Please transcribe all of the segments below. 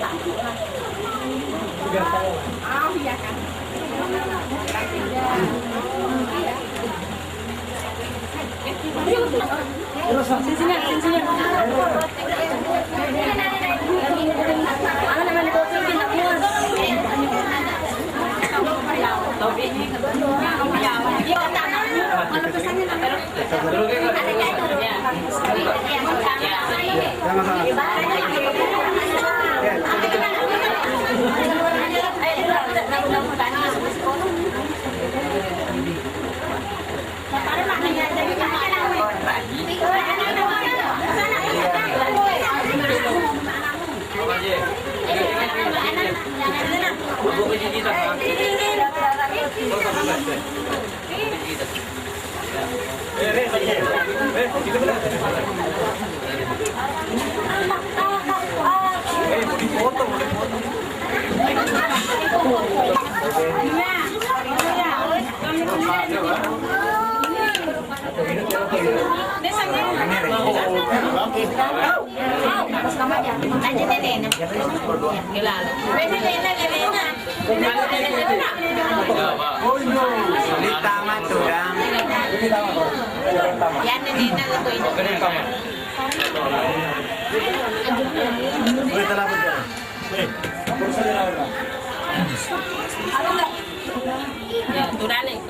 Oh iya kan.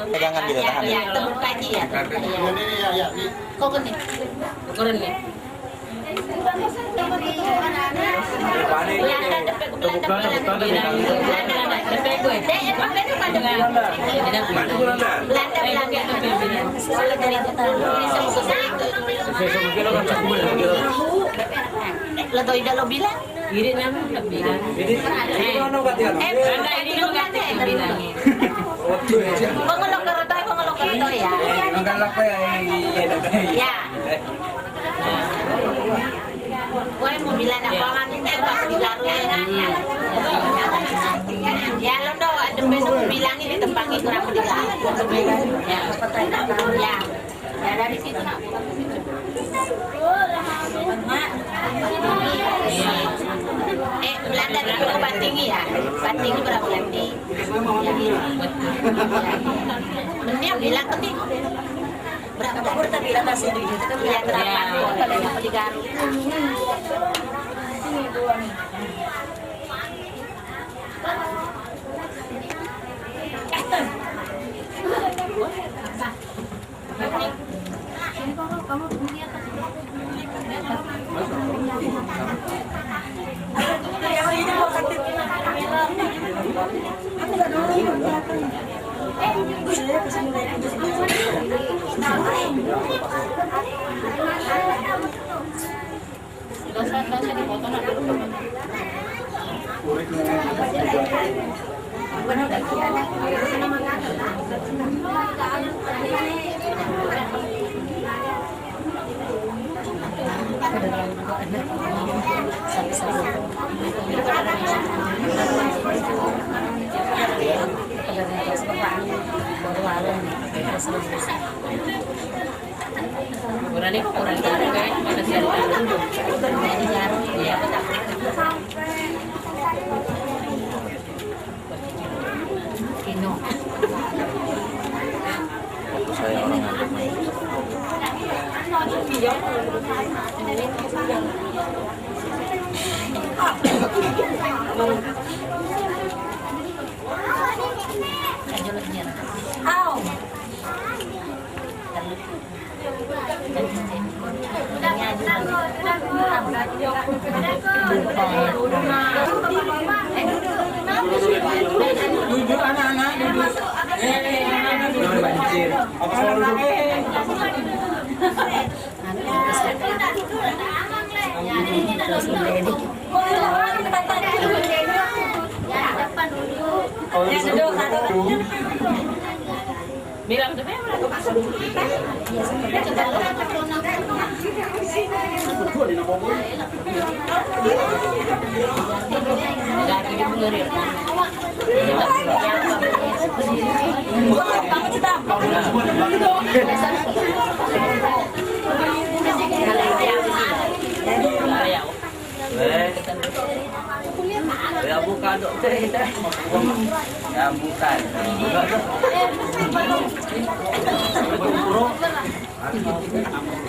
Pegangan gitu tahan. Ya, terbuka aja ya. Kok gini? Ukuran nih. Letoy dah lo bilang. Ini naman bilang. Ini ano ba tiyan? Ini ano ba bilang? Pangulok ka ya. Ang galak pa Ya. Gue mau bilang apa kan pas dilaruin ya lo do ada besok bilangin di tempatnya kurang dilaruin ya ya dari situ Belanda itu Batingi ya Batingi berapa Belanda bener bilang tadi berapa kita bilang kasih di gitu kan ya berapa kalau yang di Garut Kurang kok kurang kayak pada Kino. Waktu saya orang ngantuk. Duduk anak-anak duduk. Duduk banjir. Apa selalu Bilang tuh Ya bukan dok. Ya bukan.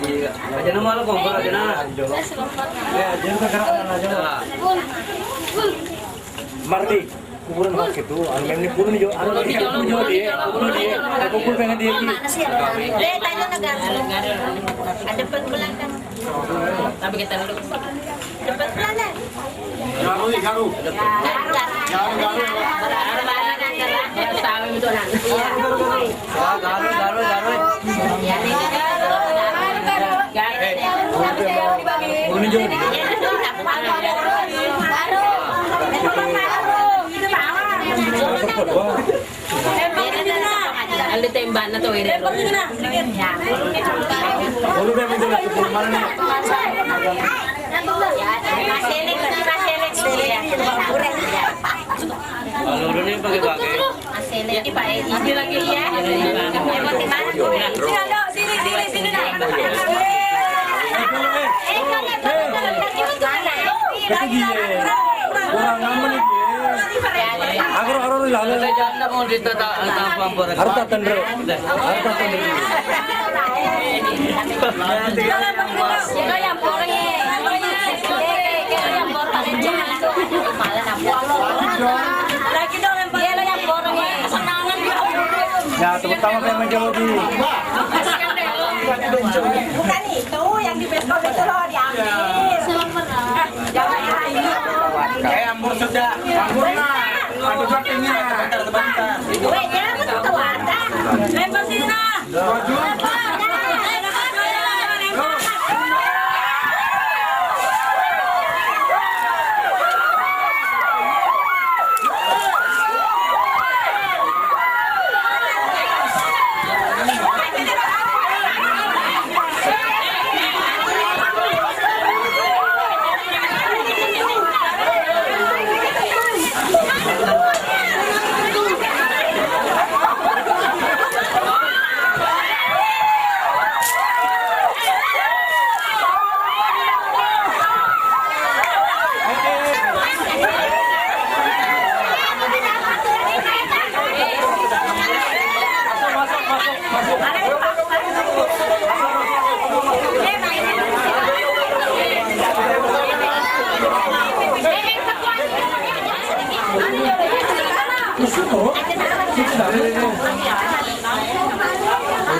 Iya. Aja nama lo kompor aja nama. Ya, jangan kegerak aja. Mardi, kuburan mak itu, anu ini kuburan jo, anu lagi kuburan dia, kuburan pengen dia. Mana sih? Tayo negara. Ada belakang. Tapi kita dulu. Depan belakang. Garu. Garu. Ya, ini Ada tembak na to ini. Lalu dia menjelaskan kuburan mana nih? Kalau dulu ini pakai. Jadi Pak ini lagi ya. Sini. Kurang aman nih. Agro lalu. Jangan mau ditata kompor. Harus tender. Ya, terutama kayak menjawab di. Bukan itu yang di beskop itu loh diambil. Kayak ambur sudah. Ambur nah. Aduh sampingnya. Bentar. Weh, jangan betul ada. Lempar sini nah.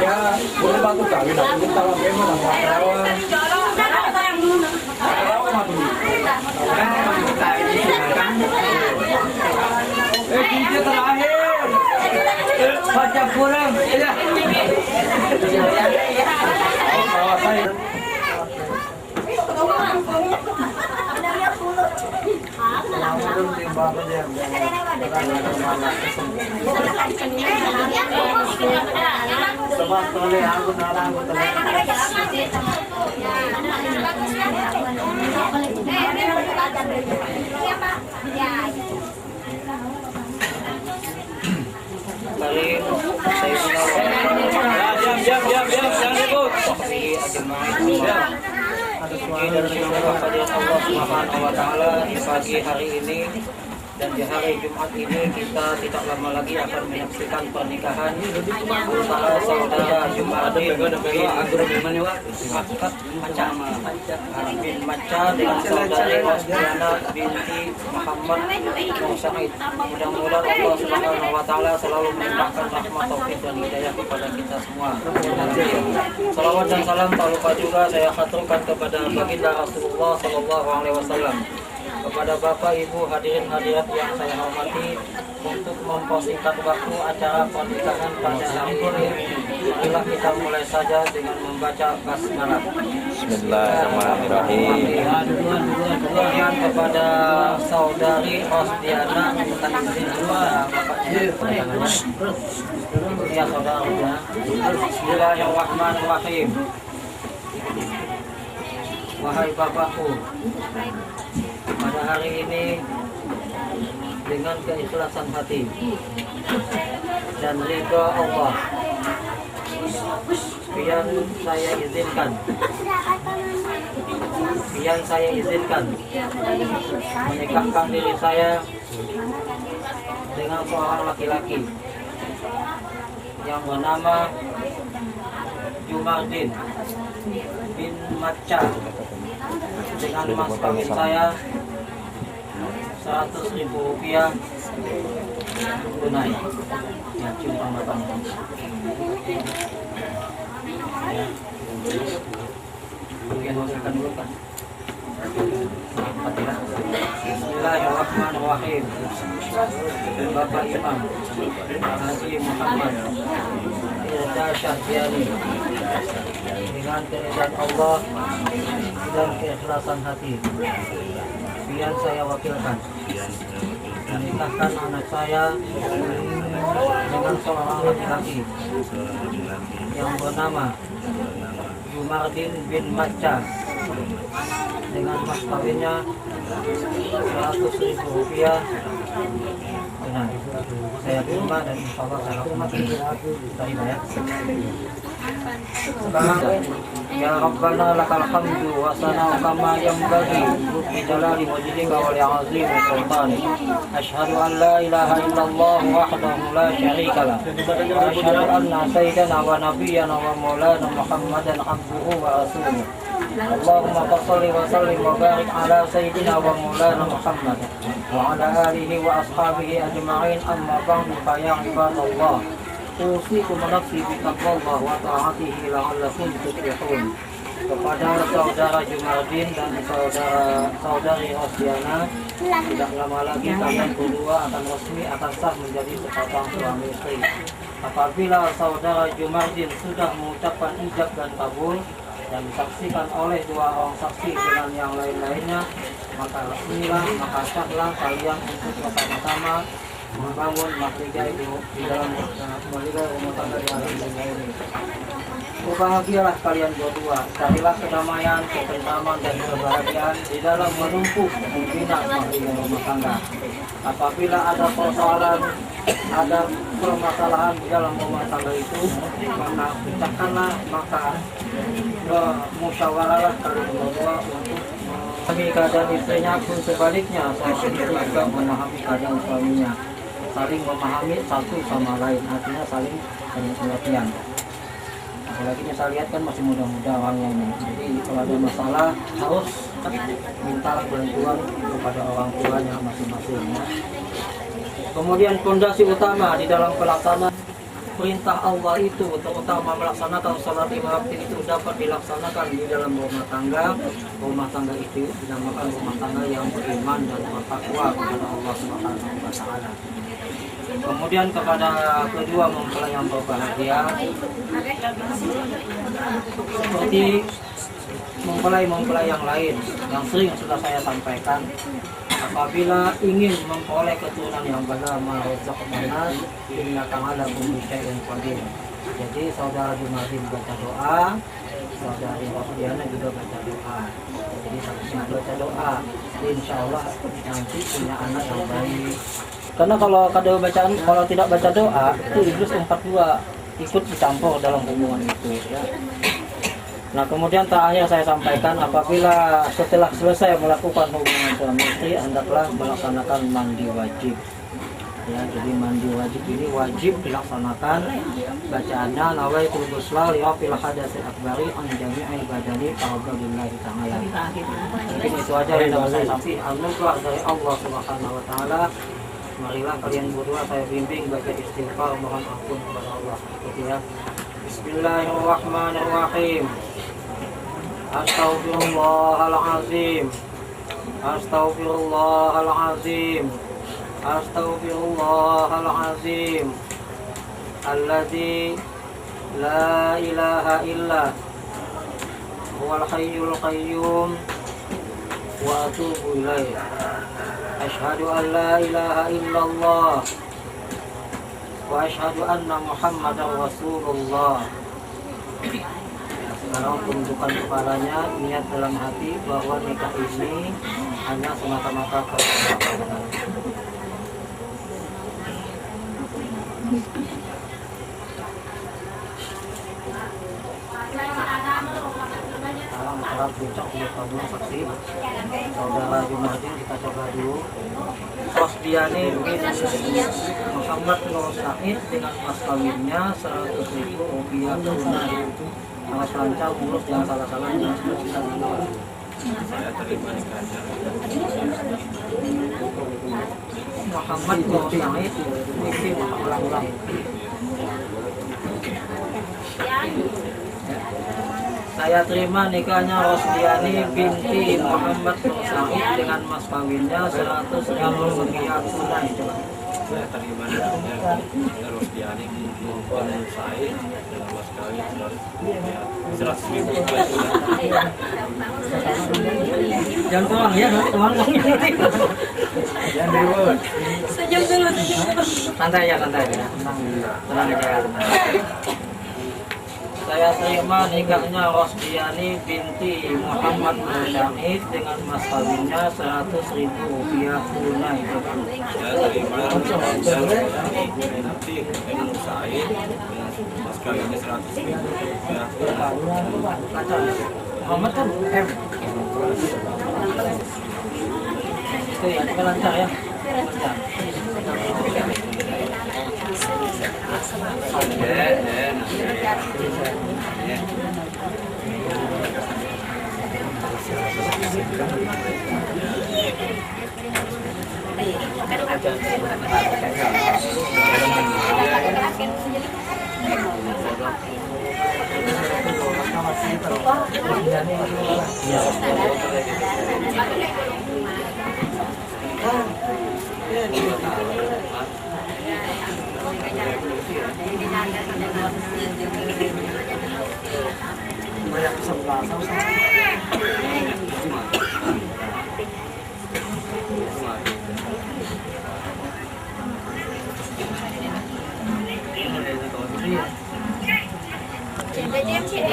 Ya, boleh bantu kawin aku tahu memang Kunci terakhir. Baca kurang. Ya. Diam, jangan ribut. Dari Allah Subhanahu wa taala di pagi hari ini dan di hari Jumat ini kita tidak lama lagi akan menyaksikan pernikahan antara saudara Jumadin bin Akad bin Maca dengan saudari Rosdiana binti Muhammad Musaid. Mudah-mudahan Allah Subhanahu wa taala selalu melimpahkan rahmat taufik dan hidayah kepada kita semua. Salawat dan salam tak lupa juga saya haturkan kepada baginda Rasulullah sallallahu alaihi wasallam. Kepada Bapak, Ibu, hadirin hadirat yang saya hormati, untuk mempersingkat waktu acara pernikahan pada hari ini, marilah kita mulai saja dengan membaca basmalah. Bismillahirrahmanirrahim. Kemudian kepada saudari Rosdiana minta izin dua bapaknya. Ya saudara. Bismillahirrahmanirrahim. Wahai Bapakku, pada hari ini dengan keikhlasan hati dan ridha Allah, sekian saya izinkan yang saya izinkan menikahkan diri saya dengan seorang laki-laki yang bernama Jumardin bin Macha dengan mas kawin saya 100.000 rupiah tunai. Ya, cium tanggapannya. Ya. Bagian hasilkan dulu kan. Bismillahirrahmanirrahim. Bapak Imam Haji Muhammad Irda Syahriani, dengan keridhaan Allah dan keikhlasan hati, biar saya wakilkan menikahkan anak saya dengan seorang laki-laki yang bernama Jumardin bin Macha dengan mas kawinnya 100.000 rupiah. Benar, saya terima dan insya Allah saya terima ya. Sekarang ya Rabbana lakal hamdu wa sana'u kama yanbaghi li jalali wajhika wa li 'azimi sultani. Asyhadu an la ilaha illallah wahdahu la syarika lah. Wa asyhadu anna sayyidana wa nabiyyana wa maulana Muhammadan abduhu wa rasuluh. Allahumma shalli wa sallim wa barik ala sayyidina wa maulana Muhammad wa ala alihi wa ashabihi ajma'in, amma ba'du, fa ya ibadallah usikum nafsi bi taqwallah wa ta'atihi la'allakum tuflihun. Kepada saudara Jumardin dan saudari Rosdiana, tidak lama lagi kalian berdua akan resmi akan sah menjadi sepasang suami istri. Apabila saudara Jumardin sudah mengucapkan ijab dan kabul dan disaksikan oleh dua orang saksi dengan yang lain-lainnya, maka resmilah, maka sahlah kalian untuk bersama-sama membangun mahligai di dalam mahligai rumah tangga di alam dunia ini. Berbahagialah kalian berdua, carilah kedamaian, ketentraman dan kebahagiaan di dalam menumpuk membina mahligai rumah tangga. Apabila ada persoalan, ada permasalahan di dalam rumah tangga itu, maka pecahkanlah, maka musyawarahlah kalian berdua untuk memahami keadaan istrinya, pun sebaliknya seorang istri juga memahami keadaan suaminya, saling memahami satu sama lain, artinya saling pengertian. Apalagi saya lihat kan masih muda-muda orangnya ini, jadi kalau ada masalah harus minta bantuan kepada orang tuanya masing-masing. Kemudian fondasi utama di dalam pelaksanaan perintah Allah itu, terutama melaksanakan salat lima waktu itu dapat dilaksanakan di dalam rumah tangga. Rumah tangga itu dinamakan rumah tangga yang beriman dan bertakwa kepada Allah Subhanahu wa taala. Kemudian kepada kedua mempelai yang berbahagia, seperti mempelai-mempelai yang lain yang sering sudah saya sampaikan, apabila ingin memperoleh keturunan yang bernama Razaqna innaka ala kulli syai'in qadir. Jadi saudara Jumardin baca doa, saudari Rosdiana juga baca doa. Jadi sama baca doa, insya Allah nanti punya anak yang baik. Karena kalau bacaan, kalau tidak baca doa, itu iblis 42 ikut dicampur dalam hubungan itu ya. Nah, kemudian terakhir saya sampaikan, apabila setelah selesai melakukan hubungan suami istri, hendaklah melaksanakan mandi wajib. Ya, jadi mandi wajib ini wajib dilaksanakan. Bacaannya nawaitul ghusla li rafil hadatsil akbari an jami'il badani fardhillahi ta'ala. Mungkin itu aja yang dapat saya sampaikan. Anugerah dari Allah Subhanahu wa taala. Marilah kalian berdua saya bimbing baca istighfar, mohon ampun kepada Allah. Gitu ya. Bismillahirrahmanirrahim. Astaghfirullahalazim. Astaghfirullahalazim. Astaghfirullahalazim. Alladzi la ilaha illa huwal hayyul qayyum wa atubu ilaih. Asyhadu an la ilaha illallah wa asyhadu anna Muhammadar Rasulullah. Sekarang tundukkan kepalanya, niat dalam hati bahwa nikah ini hanya semata-mata karena Allah. sedang acara puncak untuk tabung saksi. Saudara Jumadin kita coba dulu. Rosdiani binti Muhammad Nur Said dengan mas kawinnya 100.000 rupiah tunai. Harus lancar, mulus, jangan salah-salah, jangan kita dulu. Saya terima nikahnya. Muhammad Nur Said binti Muhammad. Saya terima nikahnya Rosdiani binti Muhammad Nur Said dengan mas kawinnya 100.000 rupiah tunai. Coba. Saya terima nikahnya Rosdiani binti Muhammad Said dengan mas kawin 100.000 rupiah. Jangan tuang ya, tuang. Jangan ribut. Senyum dulu. Santai ya, santai ya. Tenang aja. Saya terima nikahnya Rosdiani binti Muhammad Nur Said dengan mas kawinnya 100.000 rupiah tunai. Saya terima Rosdiani binti Muhammad Said dengan mas kawinnya 100.000 rupiah. Lancar. Muhammad kan M. Itu ya, coba lancar ya. Lancar. Banyak kesempatan.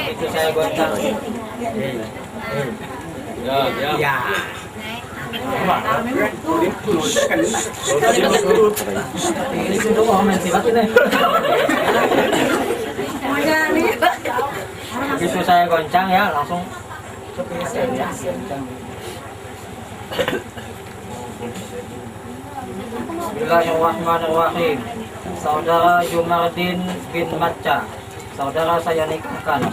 Itu saya goncang. Ya. Ini sudah mau main silat ini. Begitu saya goncang ya langsung. Bismillahirrahmanirrahim. Saudara Jumardin bin Matca, saudara saya nikahkan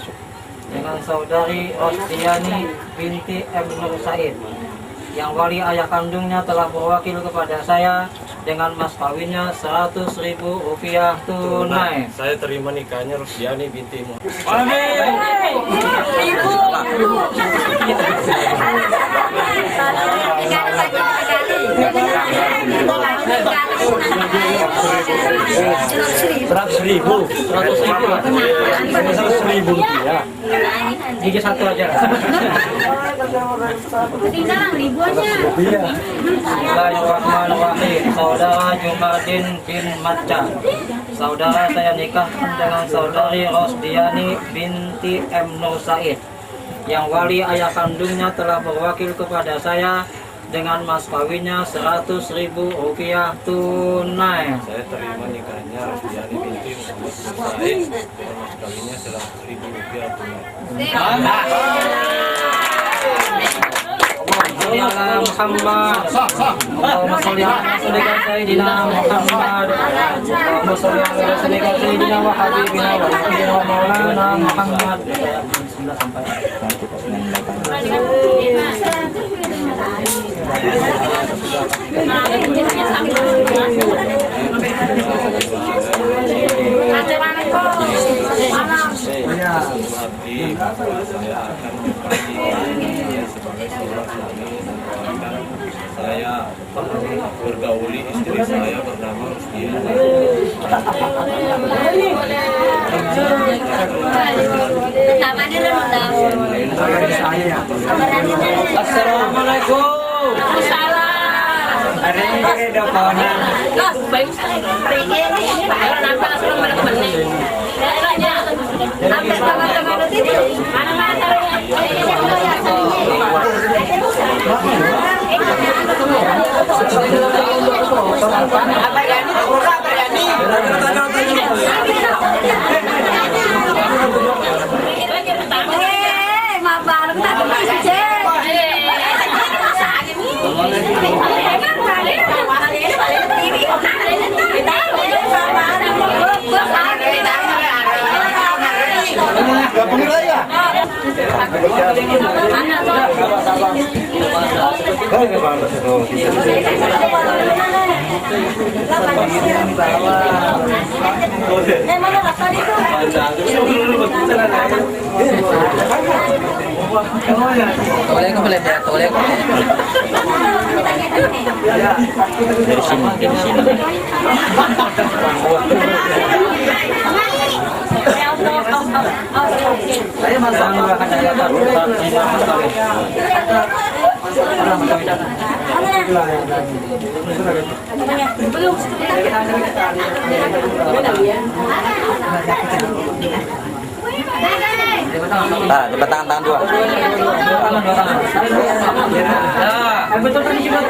dengan saudari Rosdiani binti M. Nur Said, yang wali ayah kandungnya telah berwakil kepada saya dengan mas kawinnya 100.000 rupiah tunai. Saya terima nikahnya Rosdiani binti Muhammad. Seratus ribu. 100.000 rupiah. Gigi satu aja. Bismillahirrahmanirrahim. Saudara Jumardin bin Matca, saudara saya nikahkan dengan saudari Rosdiani binti M. Nur Said, yang wali ayah kandungnya telah berwakil kepada saya dengan mas kawinnya 100.000 rupiah tunai. Saya terima nikahnya Rosdiani binti Muhammad Said dengan mas kawinnya 100.000 rupiah tunai. Muhammad, Allahumma sholli ala sayyidina Muhammad, Allahumma sholli ala sayyidina wa habibina wa nabiyyina wa maulana Muhammad. Bismillah sampai. Saya akan sebagai seorang suami saya bergauli istri saya bernama Rosdiani. Assalamualaikum. Maaf, Gabung raya. Mana rasa itu? Toleh ko pala ya, toleh ko. Dari sini, dari sini. Saya masang akan ada barusan ini Nah, coba tangan dua. Betul kan juga.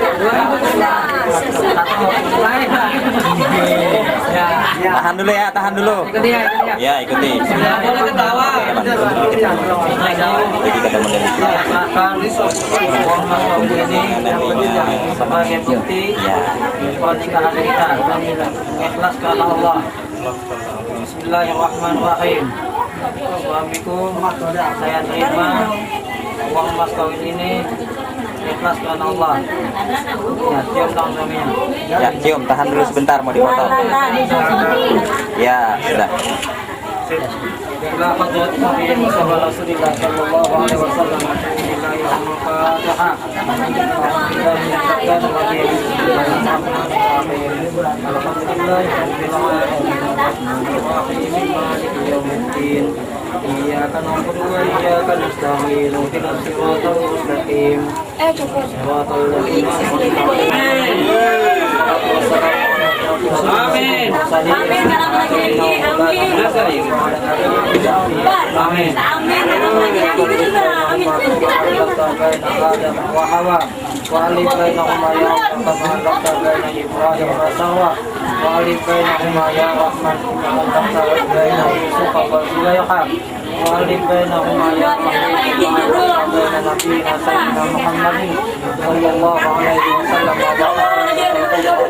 Tahan dulu ya, tahan dulu. Ya, ikuti. Boleh ketawa. Jadi kata model itu. Sebagai bukti pernikahan kita ikhlas karena Allah. Bismillahirrahmanirrahim. Suamiku, saya terima uang mas kawin ini ikhlas karena Allah. Ya, cium tangan suaminya. Ya, cium, tahan dulu sebentar mau dipotong. Ya, sudah. Ila hadrat Nabi Muhammad Rasulullah sallallahu alaihi wasallam. Bismillahirrahmanirrahim. Alhamdulillahirrahmanirrahim. Iyyaka na'budu wa iyyaka nasta'in. Ihdinas siratal mustaqim. Siratal ladzina an'amta 'alaihim. Amin. Amin. Amin.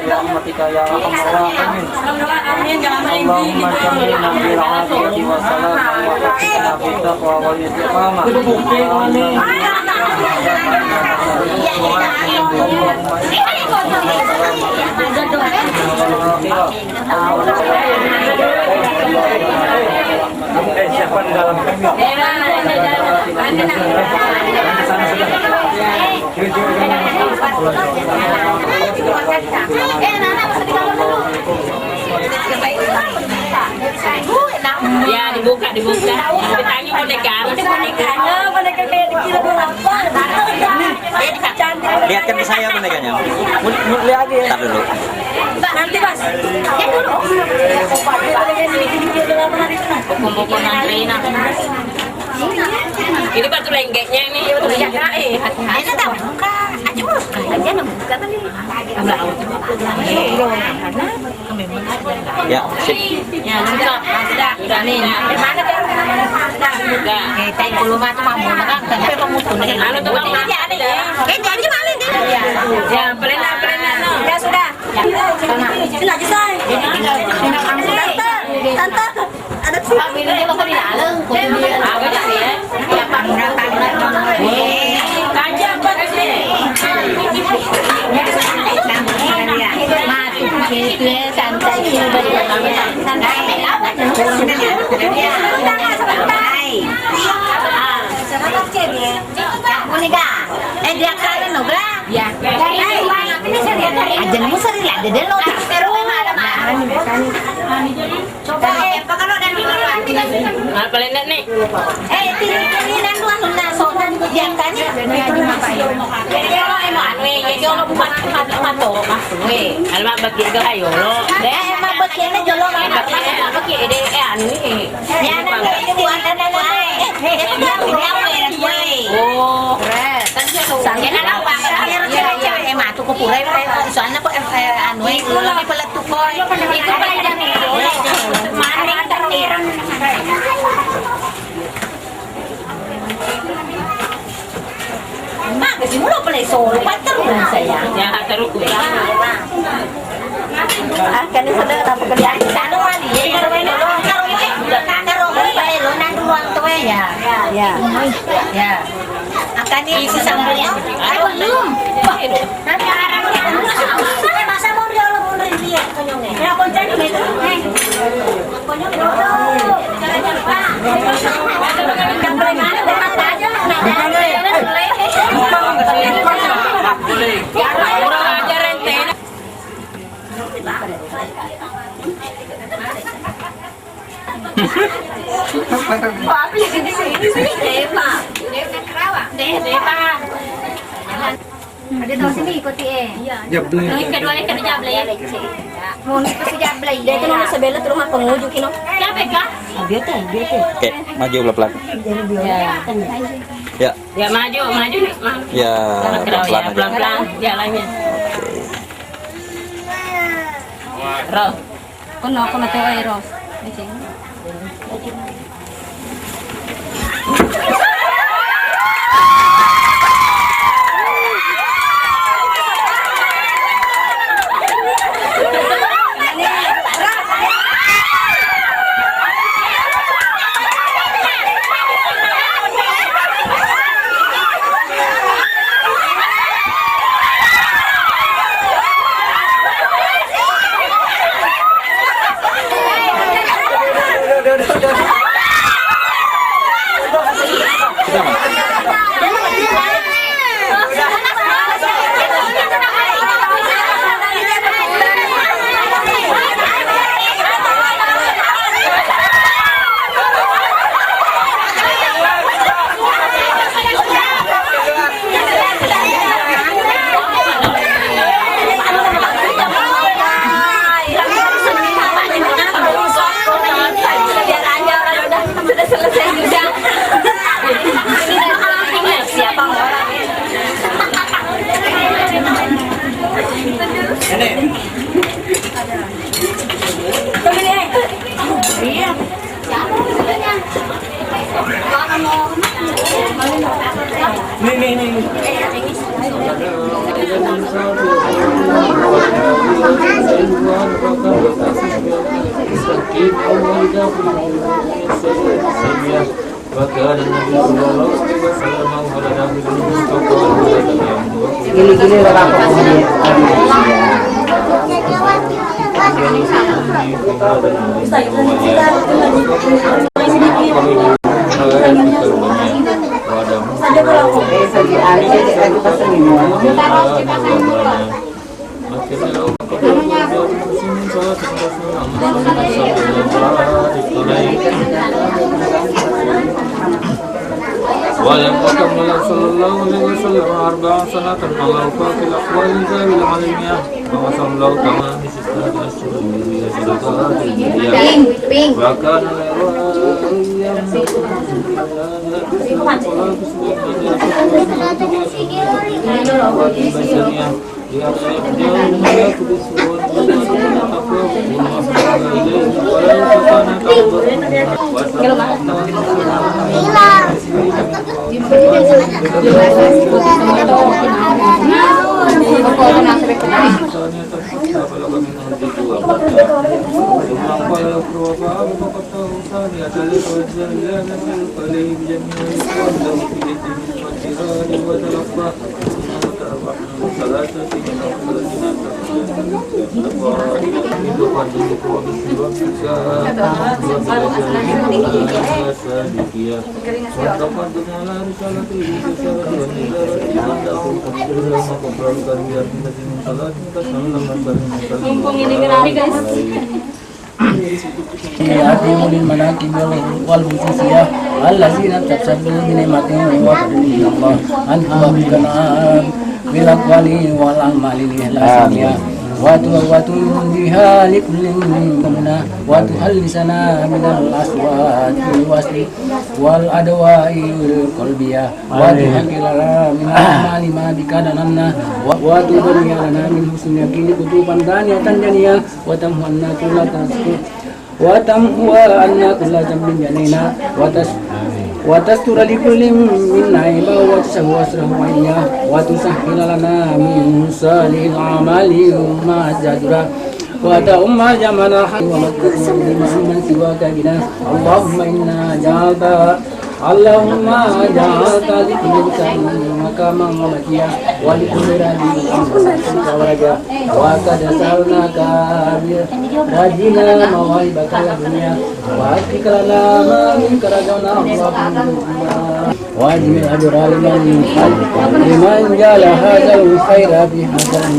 Rahmatika ya arhamar rahimin. Allahumma jammilna bil afiyati was salam wa waffiqna bit taqwa wal istiqamah. Siapa di dalam kami? Ya dibuka. Ditanya boneka kayak dikira berapa? Lihatkan ke saya bonekanya. Lihat aja ya. Ntar dulu. Nanti Mas. Ya dulu. Pokok-pokok nanti. Ini batu lenggeknya ini. Ini tahu buka. Aja buka. Aja buka tadi. Ya, sip. Ya, sudah nih. Mana kan? Sudah. Tay kulo mah tuh mamu kan tapi pemutun. Halo tuh Bang. Ya ada ya. Jadi mana dia? Ya, pelena. Ya sudah. Sana. Sini aja say. Tante. Ada sih. Ini dia bakal dilaleng. Apa jadi ya? Ya panggilan. Aja buat sini. Itu ya santai dia kalian nogra ya aja nemu sering ada deh lo pero coba apa kalau dan apa lendak nih ini dan tuan nuna sonan yang kan kalau emang anu ya kalau bukan mato we alma bagi ke ayo lo deh emang bagiannya jolo bagi ide anu ini ya nanti buat dan oh keren soalnya apa cewek emang tuh kepura soalnya kok anu itu lebih pelet tuh kok itu banyak nih mana tertir mak kasi mo pala solo pater mo sayang ya taruh ko kan sada na pagkalian ano man di karo ba lo ba lo nang luwang to ya Ya. Akan ini sesambungnya. Belum. Nanti arahnya. Masa mau dia mau dia konyongnya. Ya konceng itu. Konyong itu. Caranya lupa. Yang paling mana dekat aja. Boleh. Kurang ajar ente. Papi di sini sih. Depa. Depa Kerawang. Depa. Ada tahu sini ikuti Jablay. Yang kedua ikan jablay. Mau pasti jablay. Dia kan mau sebelah terus mah penguju kino. Siapa kah? Dia teh. Oke, maju pelan-pelan. Ya. Ya maju. Ya, pelan-pelan aja. Pelan-pelan jalannya. Ro. Kono tuh Ros. Di sini. Gini lah ولم يكمل صلى الله عليه وسلم 4 سنة على وفاة الأقوال ذوي العلمية وصلى الله كما بستة أشهر صدقات الجارية وكان وتنجيها لكل منا وتخلصنا من الأصوات والوصل والأدواء القلبية وتحقق لنا من الأعمال ما بك لنا وتبني لنا من حسن اليقين كتبا دانية جنية وتمحو عنا كل تسقط وتمحو عنا كل ذنب جنينا وتستر لكل منا عيبا وتسهو أسره عيا وتسهل لنا من صالح الأعمال ما زادرا وتؤم جمال ومكر من سواك بنا اللهم إنا Allahumma ja'alta li kulli maqaman mamatiya wa li kulli radin waraja wa qad sa'alnaka rajina mawahibaka ya dunya wa akrana ma min karajana wa ajmil ajra liman jala hadzal khaira bi hadzal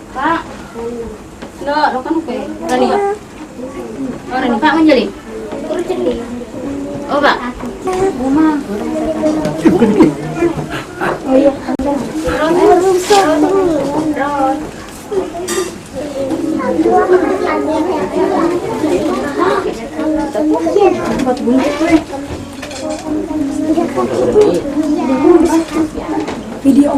Pak, lo kan oke. Rani ya? Oh, Rani Pak menjeli. Oh, Pak. Rumah. Oh iya. Video.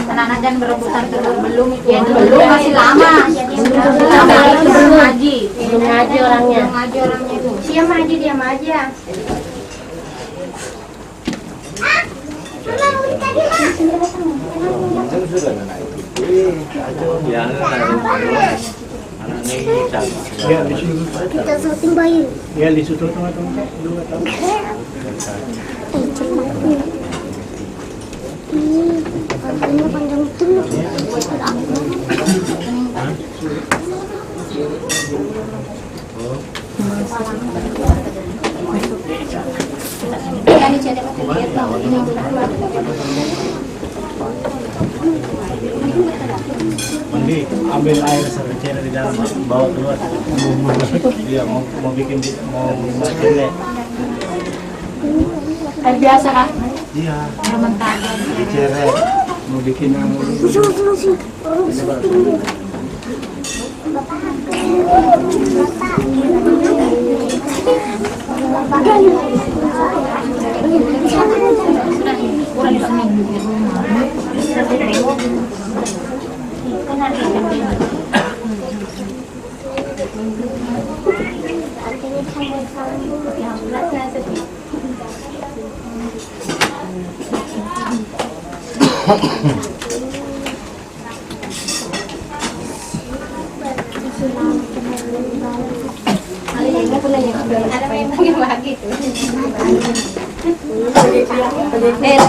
Anak-anak jangan berebutan belum masih lama. Belum ngaji orangnya. Itu. Siapa aja diam aja. Kita syuting bayi. Ya disusul teman-teman 2 tahun. Ini panjang tuh. Mandi ambil air secerca di dalam, bawa keluar. Dia mau bikin mau macamnya. Air biasa kan? Iya. Air mentah. Secerca mau bikin yang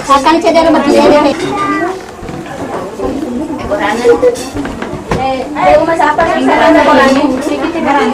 akan cedera begini. Rumah siapa sih? Sedikit di luar.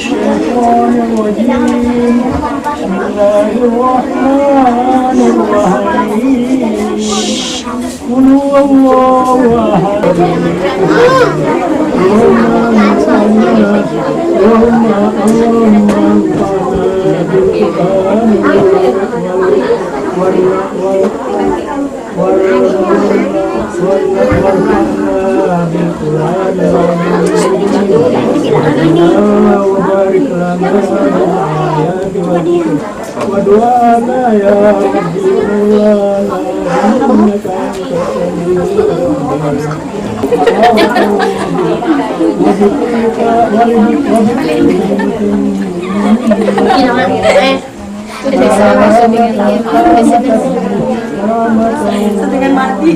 الشيطان الرجيم بسم الله الرحمن الرحيم قل هو الله أحد اللهم وبارك لنا ودعانا يا ربي مولانا إنك أنت Dengan mati.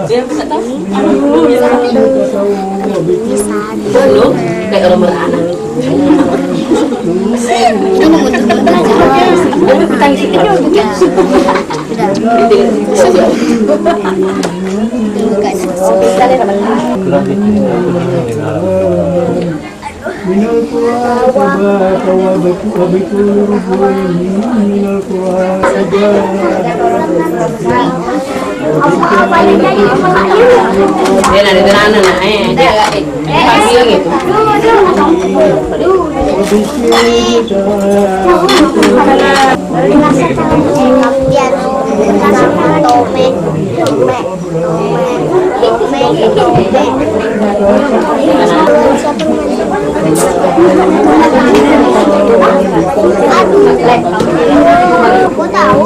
Dia bisa tahu. Dulu kayak orang beranak. Ini untuk من القرآن تبارك وبكل ربوع من القرآن Dia ada anak dia pagi gitu. Aku tahu.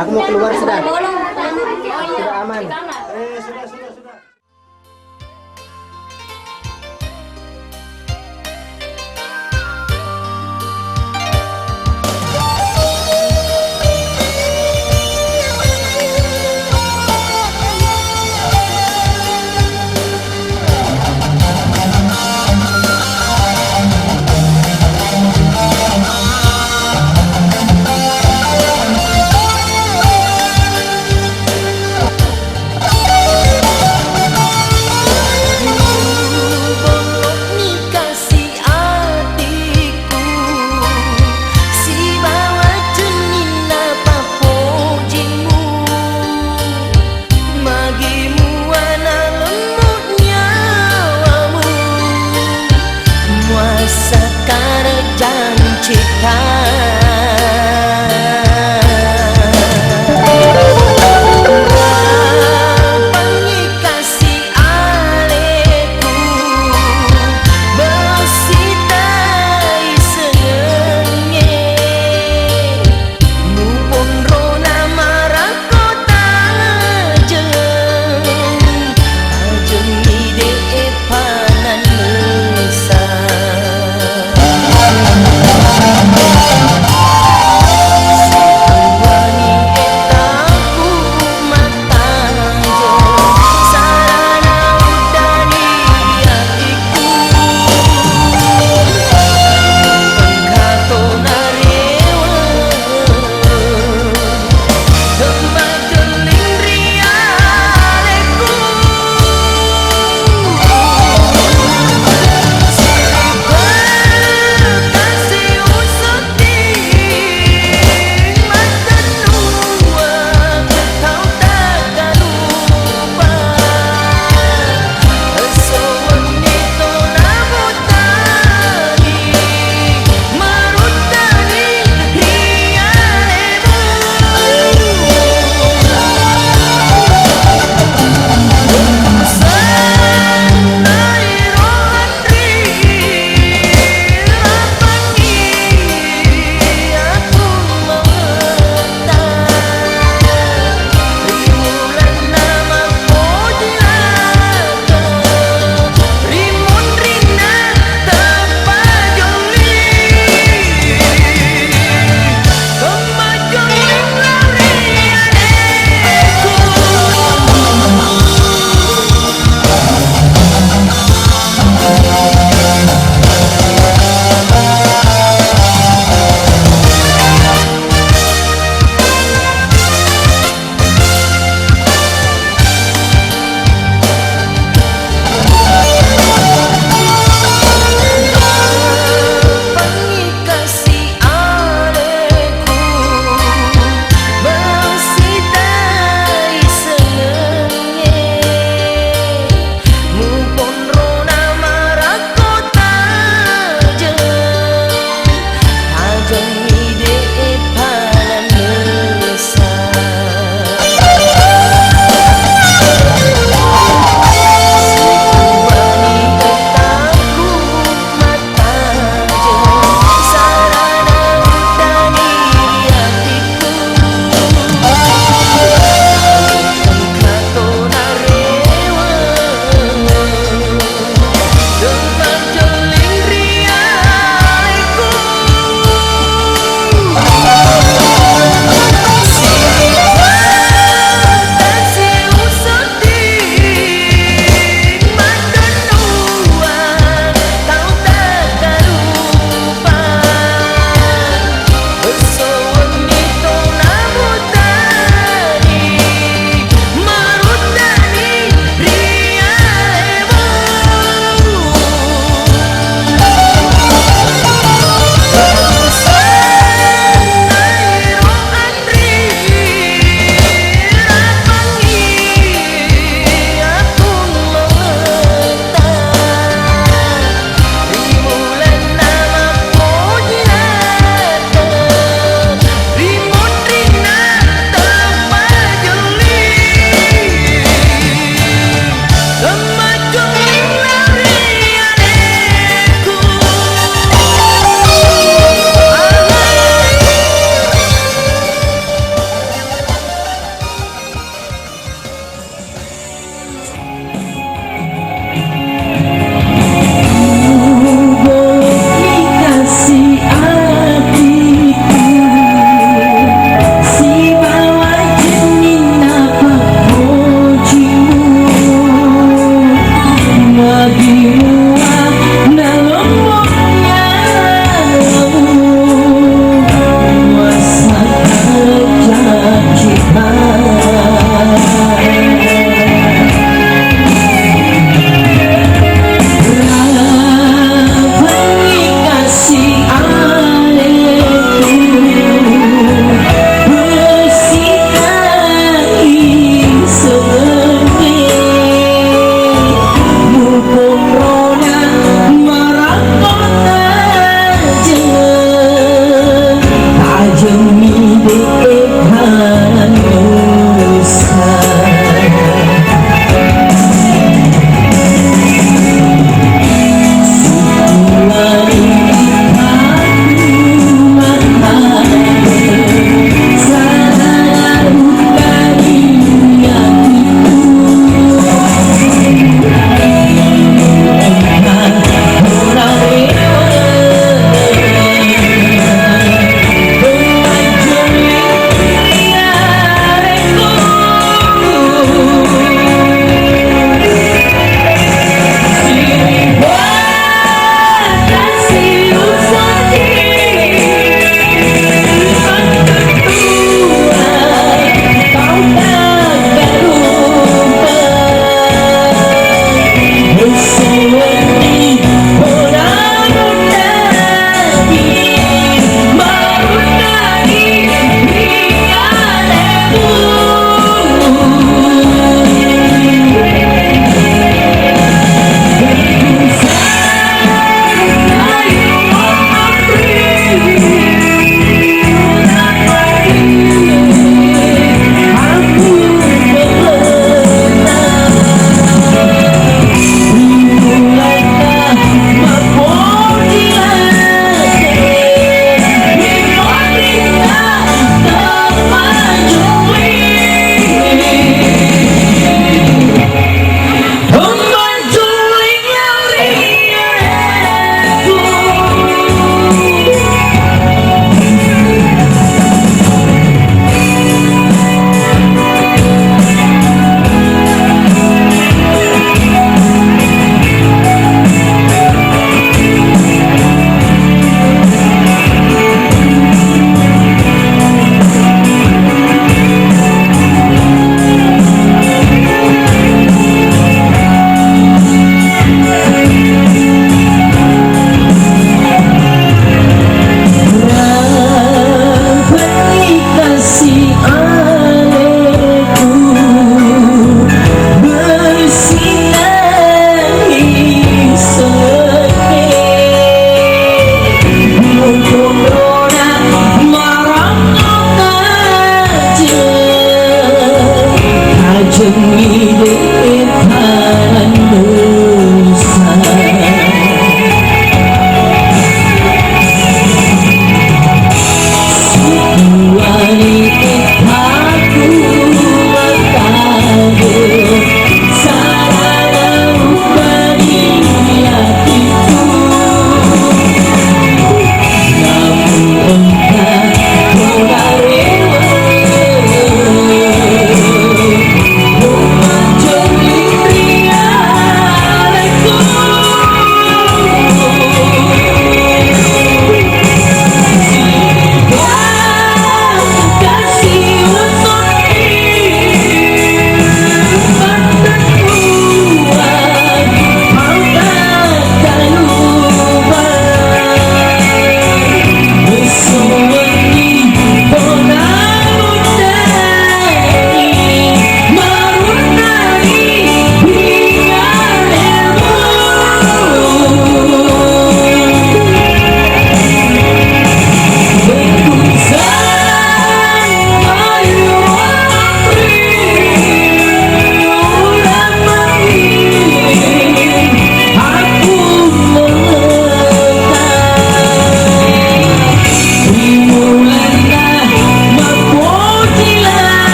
Aku mau keluar sudah. Sudah aman.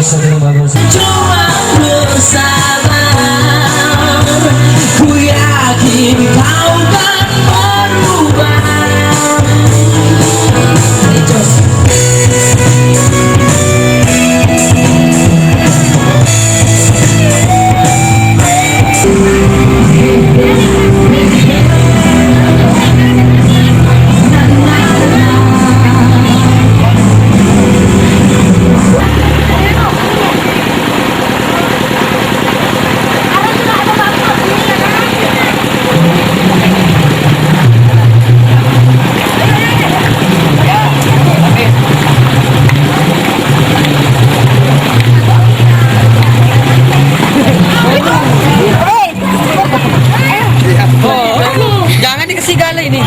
Cuma bersabar, ku yakin kau kan berubah. Jangan dikasih gala ini.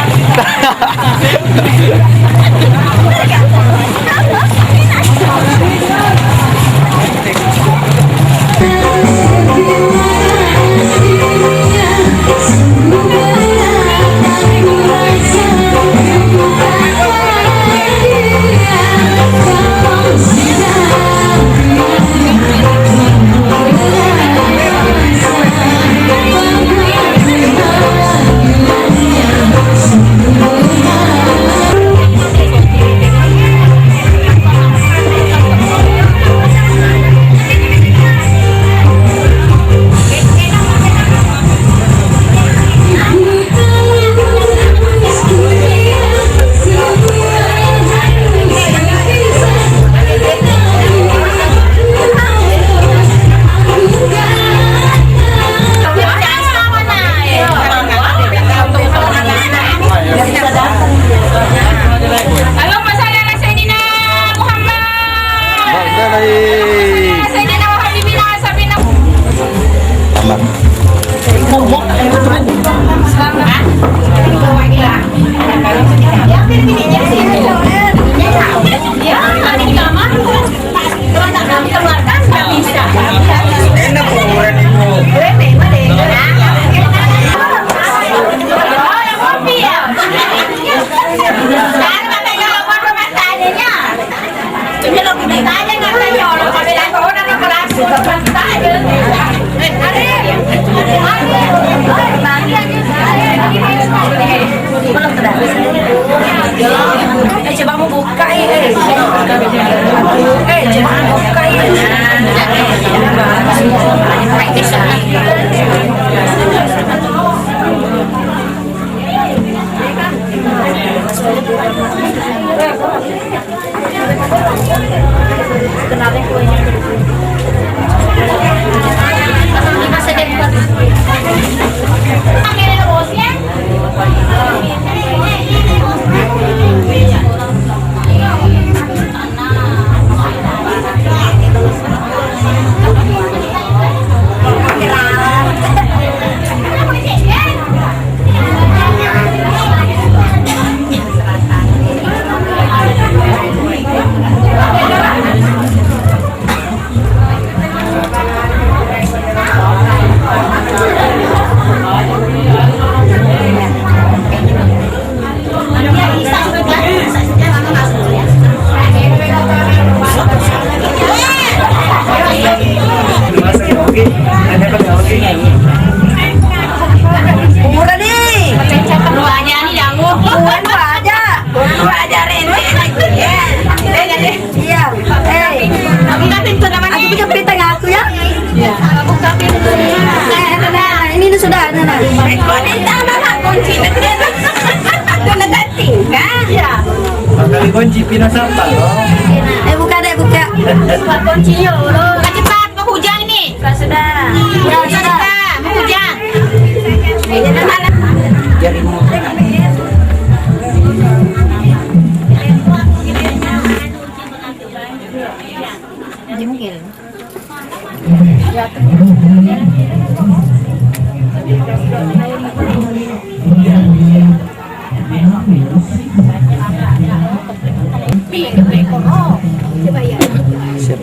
Halo, masalah Sayyidina Muhammad. Sayyidina Habibina Sabina. Coba mau buka Murah nih. Lu aja nih jago. Lu aja. Lu aja Rene. Iya. Buka pintu namanya. Aku buka pintu aku ya. Iya. Buka pintu. Ini sudah. Kunci. Kena ganti kan? Iya. Kali kunci pindah sampah loh. Buka. Buka kuncinya lo. Cepat mau hujan ini. Sudah. Ya, sudah. Mau hujan. Jadi mau Mungkin. Siap.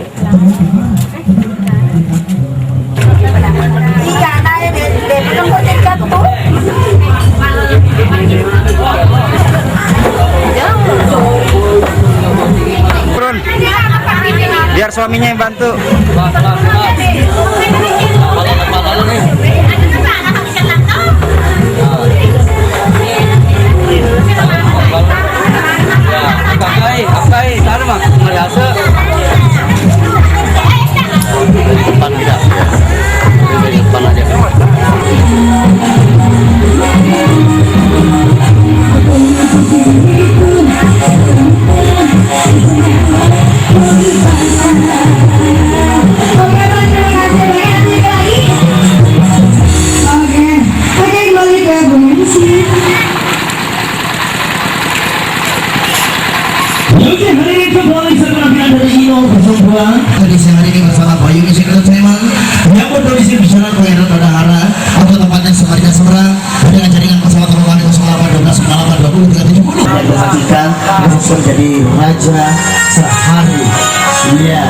suaminya yang bantu. Kondisi hari ini bersama Bayu Isi Entertainment yang berdomisili di Jalan Koyana Tadahara atau tempatnya Samarinda Seberang dengan jaringan pesawat terbang 08 12 98 20 370 yang disajikan khusus menjadi raja sehari. Iya.